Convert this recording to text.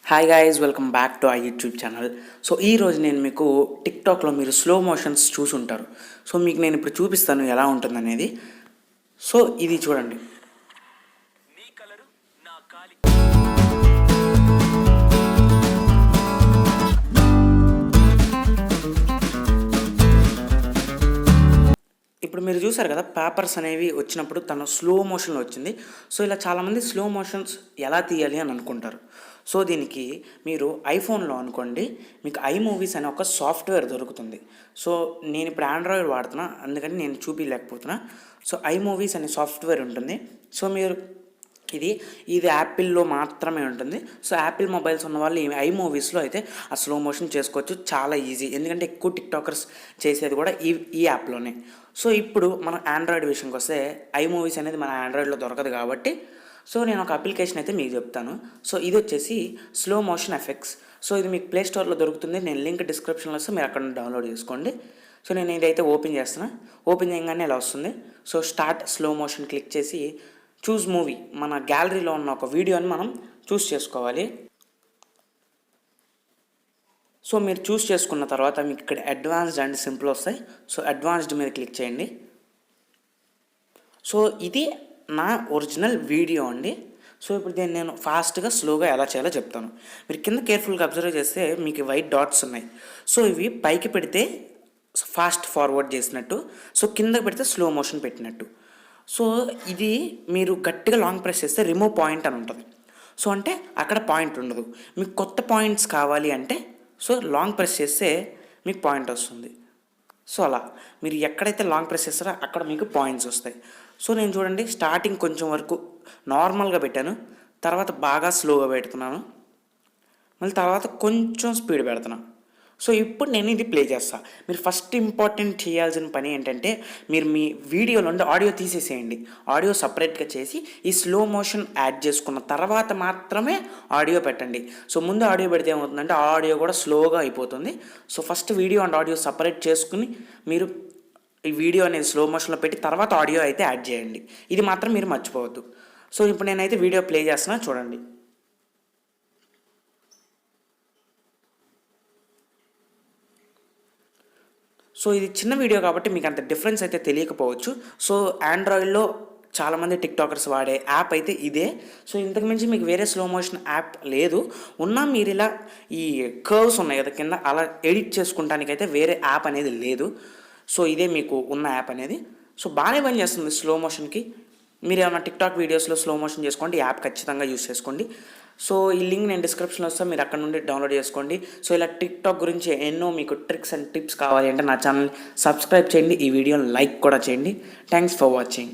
Hi guys, welcome back to I YouTube channel. So ఈరోజు నేను మీకు టిక్టాక్లో మీరు స్లో మోషన్స్ చూసుంటారు. సో మీకు నేను ఇప్పుడు చూపిస్తాను ఎలా ఉంటుందనేది. సో ఇది చూడండి. ఇప్పుడు మీరు చూసారు కదా, పేపర్స్ అనేవి వచ్చినప్పుడు తను స్లో మోషన్లో వచ్చింది. సో ఇలా చాలామంది స్లో మోషన్స్ ఎలా తీయాలి అని అనుకుంటారు. సో దీనికి మీరు ఐఫోన్లో అనుకోండి, మీకు ఐమూవీస్ అనే ఒక సాఫ్ట్వేర్ దొరుకుతుంది. సో నేను ఇప్పుడు ఆండ్రాయిడ్ వాడుతున్నా, అందుకని నేను చూపించలేకపోతున్నా. సో ఐమూవీస్ అనే సాఫ్ట్వేర్ ఉంటుంది. సో మీరు ఇది యాపిల్లో మాత్రమే ఉంటుంది. సో యాపిల్ మొబైల్స్ ఉన్న వాళ్ళు ఈ ఐమూవీస్లో అయితే ఆ స్లో మోషన్ చేసుకోవచ్చు. చాలా ఈజీ, ఎందుకంటే ఎక్కువ టిక్టాకర్స్ చేసేది కూడా ఈ యాప్లోనే. సో ఇప్పుడు మనం ఆండ్రాయిడ్ విషయంకి వస్తే ఐమూవీస్ అనేది మన ఆండ్రాయిడ్లో దొరకదు కాబట్టి సో నేను ఒక అప్లికేషన్ అయితే మీకు చెప్తాను. సో ఇది వచ్చేసి స్లో మోషన్ ఎఫెక్ట్స్. సో ఇది మీకు ప్లే స్టోర్లో దొరుకుతుంది. నేను లింక్ డిస్క్రిప్షన్లో వస్తే మీరు అక్కడ డౌన్లోడ్ చేసుకోండి. సో నేను ఇదైతే ఓపెన్ చేస్తున్నా. ఓపెన్ చేయగానే ఇలా వస్తుంది. So start slow motion click చేసి చూస్ మూవీ, మన గ్యాలరీలో ఉన్న ఒక వీడియోని మనం చూస్ చేసుకోవాలి. సో మీరు చూస్ చేసుకున్న తర్వాత మీకు ఇక్కడ అడ్వాన్స్డ్ అండ్ సింపుల్ వస్తాయి. సో అడ్వాన్స్డ్ మీద క్లిక్ చేయండి. సో ఇది నా ఒరిజినల్ వీడియో అండి. సో ఇప్పుడు దీన్ని నేను ఫాస్ట్గా స్లోగా ఎలా చేయాలో చెప్తాను. మీరు కింద కేర్ఫుల్గా అబ్జర్వ్ చేస్తే మీకు వైట్ డాట్స్ ఉన్నాయి. సో ఇవి పైకి పెడితే ఫాస్ట్ ఫార్వర్డ్ చేసినట్టు, సో కిందకి పెడితే స్లో మోషన్ పెట్టినట్టు. సో ఇది మీరు గట్టిగా లాంగ్ ప్రెస్ చేస్తే రిమూవ్ పాయింట్ అని ఉంటుంది. సో అంటే అక్కడ పాయింట్ ఉండదు. మీకు కొత్త పాయింట్స్ కావాలి అంటే సో లాంగ్ ప్రెస్ చేస్తే మీకు పాయింట్ వస్తుంది. సో అలా మీరు ఎక్కడైతే లాంగ్ ప్రెస్ చేస్తారో అక్కడ మీకు పాయింట్స్ వస్తాయి. సో నేను చూడండి, స్టార్టింగ్ కొంచెం వరకు నార్మల్గా పెట్టాను, తర్వాత బాగా స్లోగా పెడుతున్నాను, మళ్ళీ తర్వాత కొంచెం స్పీడ్ పెడుతున్నాను. సో ఇప్పుడు నేను ఇది ప్లే చేస్తాను. మీరు ఫస్ట్ ఇంపార్టెంట్ చేయాల్సిన పని ఏంటంటే, మీరు మీ వీడియోలో ఉండి ఆడియో తీసేసేయండి. ఆడియో సపరేట్గా చేసి ఈ స్లో మోషన్ యాడ్ చేసుకున్న తర్వాత మాత్రమే ఆడియో పెట్టండి. సో ముందు ఆడియో పెడితే ఏమవుతుందంటే ఆడియో కూడా స్లోగా అయిపోతుంది. So first video and audio separate చేసుకుని మీరు ఈ వీడియో అనేది స్లో మోషన్లో పెట్టి తర్వాత ఆడియో అయితే యాడ్ చేయండి. ఇది మాత్రం మీరు మర్చిపోవద్దు. సో ఇప్పుడు నేనైతే వీడియో ప్లే చేస్తున్నా, చూడండి. సో ఇది చిన్న వీడియో కాబట్టి మీకు అంత డిఫరెన్స్ అయితే తెలియకపోవచ్చు. సో ఆండ్రాయిడ్లో చాలామంది టిక్టాకర్స్ వాడే యాప్ అయితే ఇదే. సో ఇంతకుమించి మీకు వేరే స్లో మోషన్ యాప్ లేదు. ఉన్నా మీరు ఇలా ఈ కర్వ్స్ ఉన్నాయి కదా కింద, అలా ఎడిట్ చేసుకుంటానికైతే వేరే యాప్ అనేది లేదు. సో ఇదే మీకు ఉన్న యాప్ అనేది. సో బాగానే పని చేస్తుంది స్లో మోషన్కి. మీరు ఏమైనా టిక్టాక్ వీడియోస్లో స్లో మోషన్ చేసుకోండి, ఈ యాప్ ఖచ్చితంగా యూస్ చేసుకోండి. సో ఈ లింక్ నేను డిస్క్రిప్షన్లో వస్తే మీరు అక్కడ నుండి డౌన్లోడ్ చేసుకోండి. సో ఇలా టిక్టాక్ గురించి ఎన్నో మీకు ట్రిక్స్ అండ్ టిప్స్ కావాలి అంటే నా ఛానల్ని సబ్స్క్రైబ్ చేయండి, ఈ వీడియోని లైక్ కూడా చేయండి. Thanks for watching.